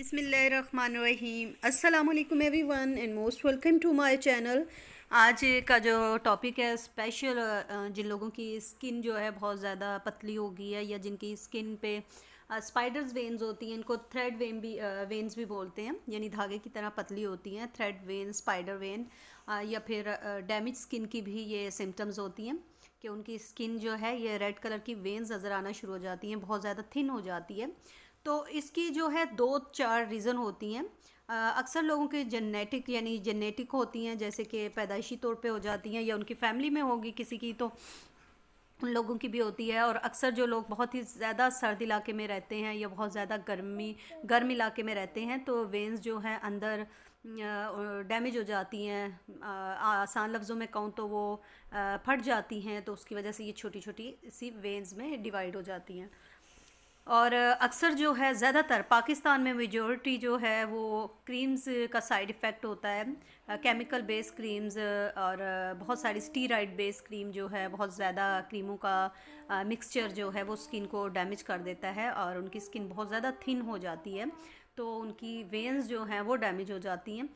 बिस्मिल्लाहिर्रहमानिर्रहीम। अस्सलाम वालेकुम everyone and most welcome to my channel. आज का जो टॉपिक है स्पेशल, जिन लोगों की स्किन जो है बहुत ज़्यादा पतली हो गई है या जिनकी स्किन पे स्पाइडर्स वेन्स होती हैं, इनको थ्रेड वेन्स भी बोलते हैं, यानी धागे की तरह पतली होती हैं। थ्रेड वेन, स्पाइडर वेन या फिर डैमेज स्किन की भी ये सिम्टम्स होती हैं कि उनकी स्किन जो है ये रेड कलर की वेन्स नज़र आना शुरू हो जाती हैं, बहुत ज़्यादा थिन हो जाती है। तो इसकी जो है 2-4 रीज़न होती हैं। अक्सर लोगों के जेनेटिक होती हैं, जैसे कि पैदाइशी तौर पे हो जाती हैं या उनकी फैमिली में होगी किसी की, तो उन लोगों की भी होती है। और अक्सर जो लोग बहुत ही ज़्यादा सर्द इलाके में रहते हैं या बहुत ज़्यादा गर्म इलाके में रहते हैं, तो वेन्स जो है अंदर डैमेज हो जाती हैं। आसान लफ्ज़ों में कहूँ तो वो फट जाती हैं, तो उसकी वजह से ये छोटी छोटी सी वेन्स में डिवाइड हो जाती हैं। और अक्सर जो है ज़्यादातर पाकिस्तान में मेजॉरिटी जो है वो क्रीम्स का साइड इफ़ेक्ट होता है, केमिकल बेस्ड क्रीम्स और बहुत सारी स्टीराइड बेस्ड क्रीम जो है, बहुत ज़्यादा क्रीमों का मिक्सचर जो है वो स्किन को डैमेज कर देता है और उनकी स्किन बहुत ज़्यादा थिन हो जाती है, तो उनकी वेन्स जो हैं वो डैमेज हो जाती हैं,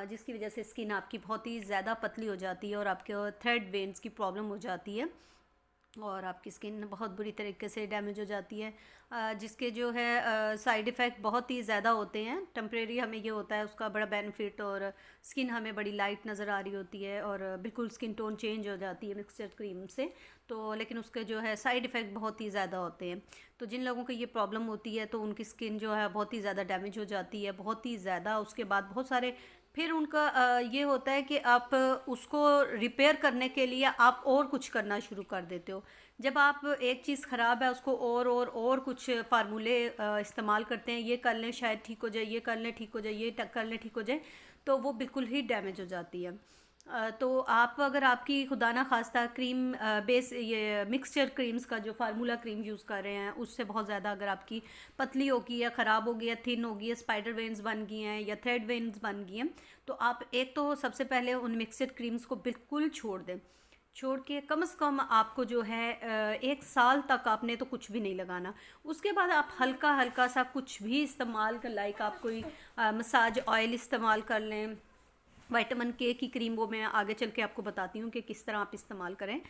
जिसकी वजह से स्किन आपकी बहुत ही ज़्यादा पतली हो जाती है और आपके थ्रेड वेन्स की प्रॉब्लम हो जाती है और आपकी स्किन बहुत बुरी तरीके से डैमेज हो जाती है। जिसके जो है साइड इफ़ेक्ट बहुत ही ज़्यादा होते हैं। टेम्परेरी हमें ये होता है उसका बड़ा बेनिफिट, और स्किन हमें बड़ी लाइट नज़र आ रही होती है और बिल्कुल स्किन टोन चेंज हो जाती है मिक्सचर क्रीम से, तो लेकिन उसके जो है साइड इफ़ेक्ट बहुत ही ज़्यादा होते हैं। तो जिन लोगों को ये प्रॉब्लम होती है तो उनकी स्किन जो है बहुत ही ज़्यादा डैमेज हो जाती है, बहुत ही ज़्यादा। उसके बाद बहुत सारे फिर उनका ये होता है कि आप उसको रिपेयर करने के लिए आप और कुछ करना शुरू कर देते हो। जब आप एक चीज़ ख़राब है उसको और कुछ फार्मूले इस्तेमाल करते हैं, ये कर लें शायद ठीक हो जाए, ये कर लें ठीक हो जाए, ये कर लें ठीक हो जाए, तो वो बिल्कुल ही डैमेज हो जाती है। तो आप अगर आपकी खुदा ना खास्ता क्रीम बेस ये मिक्सचर क्रीम्स का जो फार्मूला क्रीम यूज़ कर रहे हैं उससे बहुत ज़्यादा अगर आपकी पतली होगी या ख़राब हो गई है, थिन हो गई है, स्पाइडर वेन्स बन गई हैं या थ्रेड वेन्स बन गई हैं, तो आप एक तो सबसे पहले उन मिक्सचर क्रीम्स को बिल्कुल छोड़ दें। छोड़ के कम से कम आपको जो है 1 साल तक आपने तो कुछ भी नहीं लगाना। उसके बाद आप हल्का हल्का सा कुछ भी इस्तेमाल कर, लाइक आप कोई मसाज ऑयल इस्तेमाल कर लें, विटामिन के की क्रीम, वो मैं आगे चल के आपको बताती हूँ कि किस तरह आप इस्तेमाल करें।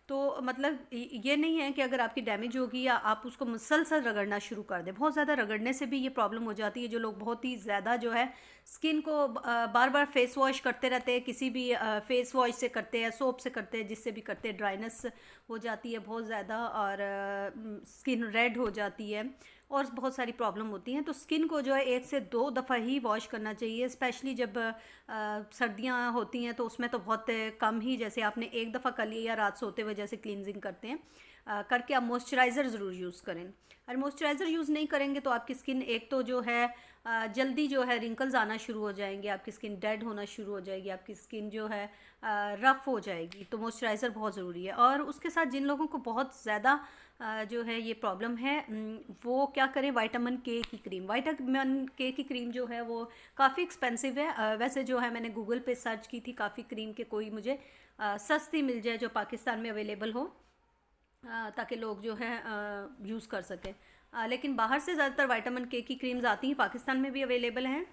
तो मतलब ये नहीं है कि अगर आपकी डैमेज होगी या आप उसको मुसलसल रगड़ना शुरू कर दें। बहुत ज़्यादा रगड़ने से भी ये प्रॉब्लम हो जाती है। जो लोग बहुत ही ज़्यादा जो है स्किन को बार बार फेस वॉश करते रहते हैं, किसी भी फेस वॉश से करते हैं, सोप से करते हैं, जिससे भी करते हैं, ड्राइनेस हो जाती है बहुत ज़्यादा और स्किन रेड हो जाती है और बहुत सारी प्रॉब्लम होती हैं। तो स्किन को जो है 1 से 2 दफ़ा ही वॉश करना चाहिए, स्पेशली जब सर्दियाँ होती हैं तो उसमें तो बहुत कम ही, जैसे आपने एक दफ़ा कर लिया या रात सोते हुए जैसे क्लींजिंग करते हैं करके आप मॉइस्चराइज़र ज़रूर यूज़ करें। और मॉइस्चराइज़र यूज़ नहीं करेंगे तो आपकी स्किन एक तो जो है जल्दी जो है रिंकल्स आना शुरू हो जाएंगे, आपकी स्किन डेड होना शुरू हो जाएगी, आपकी स्किन जो है रफ़ हो जाएगी। तो मॉइस्चराइज़र बहुत ज़रूरी है। और उसके साथ जिन लोगों को बहुत ज़्यादा जो है ये प्रॉब्लम है, वो क्या करें, विटामिन के की क्रीम। विटामिन के की क्रीम जो है वो काफ़ी एक्सपेंसिव है। वैसे जो है मैंने गूगल पे सर्च की थी काफ़ी क्रीम के कोई मुझे सस्ती मिल जाए जो पाकिस्तान में अवेलेबल हो, ताकि लोग जो है यूज़ कर सकें। लेकिन बाहर से ज़्यादातर विटामिन के की क्रीम्स आती हैं, पाकिस्तान में भी अवेलेबल हैं,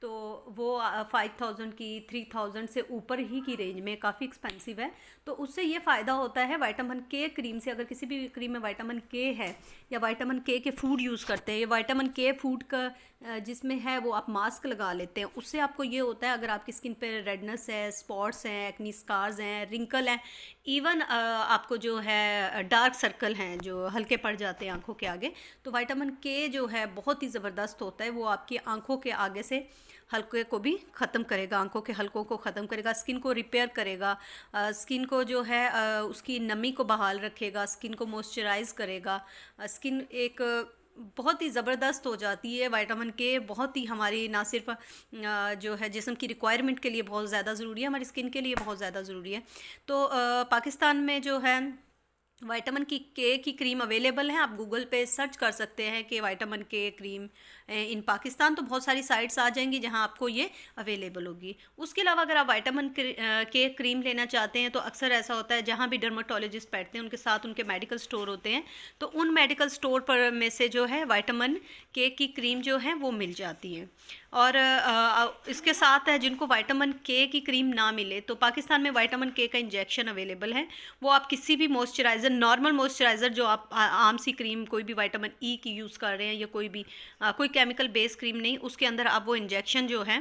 तो वो 5000 की 3000 से ऊपर ही की रेंज में, काफ़ी एक्सपेंसिव है। तो उससे ये फ़ायदा होता है विटामिन के क्रीम से, अगर किसी भी क्रीम में विटामिन के है या विटामिन के फूड यूज़ करते हैं, या विटामिन के फूड का जिसमें है वो आप मास्क लगा लेते हैं, उससे आपको ये होता है अगर आपकी स्किन पे रेडनेस है, स्पॉट्स हैं, एक्नी स्कार्स हैं, रिंकल हैं, इवन आपको जो है डार्क सर्कल हैं जो हल्के पड़ जाते हैं आंखों के आगे, तो विटामिन के जो है बहुत ही ज़बरदस्त होता है। वो आपकी आंखों के आगे से हल्के को भी ख़त्म करेगा, आंखों के हल्कों को ख़त्म करेगा, स्किन को रिपेयर करेगा, स्किन को जो है उसकी नमी को बहाल रखेगा, स्किन को मॉइस्चराइज़ करेगा। स्किन एक बहुत ही ज़बरदस्त हो जाती है। विटामिन के बहुत ही हमारी ना सिर्फ जो है जिस्म की रिक्वायरमेंट के लिए बहुत ज़्यादा ज़रूरी है, हमारी स्किन के लिए बहुत ज़्यादा ज़रूरी है। तो पाकिस्तान में जो है विटामिन के की क्रीम अवेलेबल है। आप गूगल पे सर्च कर सकते हैं कि विटामिन के क्रीम इन पाकिस्तान तो बहुत सारी साइट्स आ जाएंगी जहां आपको ये अवेलेबल होगी। उसके अलावा अगर आप विटामिन के क्रीम लेना चाहते हैं तो अक्सर ऐसा होता है जहां भी डर्माटोलॉजिस्ट बैठते हैं उनके साथ उनके मेडिकल स्टोर होते हैं, तो उन मेडिकल स्टोर पर में से जो है विटामिन के की क्रीम जो है वो मिल जाती है। और इसके साथ है जिनको विटामिन के की क्रीम ना मिले तो पाकिस्तान में विटामिन के का इंजेक्शन अवेलेबल है। वो आप किसी भी मॉइस्चराइज़र, नॉर्मल मॉइस्चराइज़र जो आप आम सी क्रीम कोई भी विटामिन ई की यूज़ कर रहे हैं या कोई भी कोई केमिकल बेस्ड क्रीम नहीं, उसके अंदर आप वो इंजेक्शन जो है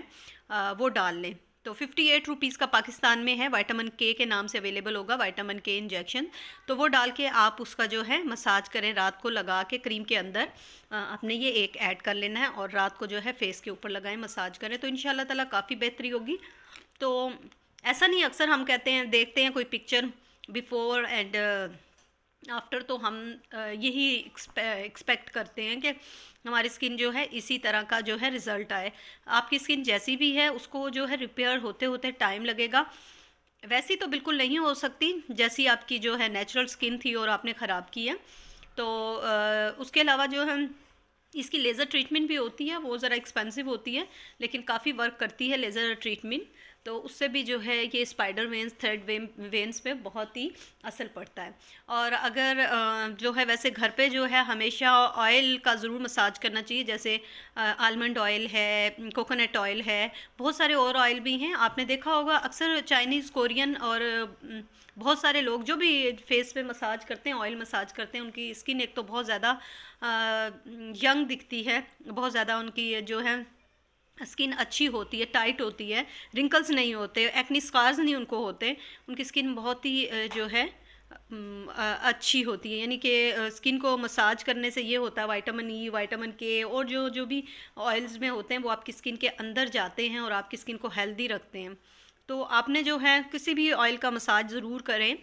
वो डाल लें। तो 58 रुपीज़ का पाकिस्तान में है, विटामिन के नाम से अवेलेबल होगा विटामिन के इंजेक्शन। तो वो डाल के आप उसका जो है मसाज करें, रात को लगा के क्रीम के अंदर आपने ये एक ऐड कर लेना है और रात को जो है फेस के ऊपर लगाएं, मसाज करें, तो इंशाल्लाह ताला काफ़ी बेहतरी होगी। तो ऐसा नहीं, अक्सर हम कहते हैं, देखते हैं कोई पिक्चर बिफ़ोर एंड आफ्टर, तो हम यही एक्सपेक्ट करते हैं कि हमारी स्किन जो है इसी तरह का जो है रिज़ल्ट आए। आपकी स्किन जैसी भी है उसको जो है रिपेयर होते होते टाइम लगेगा, वैसी तो बिल्कुल नहीं हो सकती जैसी आपकी जो है नेचुरल स्किन थी और आपने ख़राब की है। तो उसके अलावा जो है इसकी लेज़र ट्रीटमेंट भी होती है, वो ज़रा एक्सपेंसिव होती है लेकिन काफ़ी वर्क करती है लेज़र ट्रीटमेंट। तो उससे भी जो है ये स्पाइडर वेन्स, थ्रेड वेन्स पे बहुत ही असर पड़ता है। और अगर जो है वैसे घर पे जो है हमेशा ऑयल का ज़रूर मसाज करना चाहिए, जैसे आलमंड ऑयल है, कोकोनट ऑयल है, बहुत सारे और ऑयल भी हैं। आपने देखा होगा अक्सर चाइनीज़, कोरियन और बहुत सारे लोग जो भी फेस पे मसाज करते हैं, ऑयल मसाज करते हैं, उनकी स्किन एक तो बहुत ज़्यादा यंग दिखती है, बहुत ज़्यादा उनकी जो है स्किन अच्छी होती है, टाइट होती है, रिंकल्स नहीं होते, एक्नी स्कार्स नहीं उनको होते, उनकी स्किन बहुत ही जो है अच्छी होती है। यानी कि स्किन को मसाज करने से ये होता है विटामिन ई, विटामिन के और जो जो भी ऑयल्स में होते हैं वो आपकी स्किन के अंदर जाते हैं और आपकी स्किन को हेल्दी रखते हैं। तो आपने जो है किसी भी ऑयल का मसाज ज़रूर करें,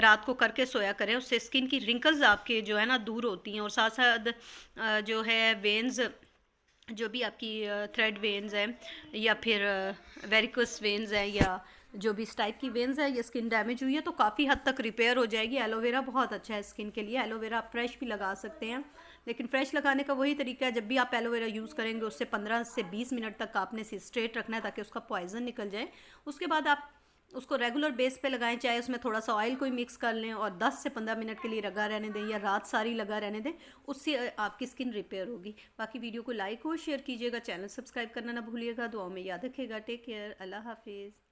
रात को करके सोया करें, उससे स्किन की रिंकल्स आपके जो है ना दूर होती हैं। और साथ साथ जो है वेन्स, जो भी आपकी थ्रेड वेन्स हैं या फिर वेरिकोस वेन्स हैं या जो भी इस टाइप की वेन्स है या स्किन डैमेज हुई है, तो काफ़ी हद तक रिपेयर हो जाएगी। एलोवेरा बहुत अच्छा है स्किन के लिए, एलोवेरा आप फ्रेश भी लगा सकते हैं, लेकिन फ्रेश लगाने का वही तरीका है, जब भी आप एलोवेरा यूज़ करेंगे उससे 15 से 20 मिनट तक आपने स्ट्रेट रखना है ताकि उसका पॉइजन निकल जाए। उसके बाद आप उसको रेगुलर बेस पे लगाएं, चाहे उसमें थोड़ा सा ऑयल कोई मिक्स कर लें और 10 से 15 मिनट के लिए लगा रहने दें या रात सारी लगा रहने दें, उससे आपकी स्किन रिपेयर होगी। बाकी वीडियो को लाइक और शेयर कीजिएगा, चैनल सब्सक्राइब करना ना भूलिएगा, दुआओं में याद रखिएगा। टेक केयर, अल्लाह हाफिज़।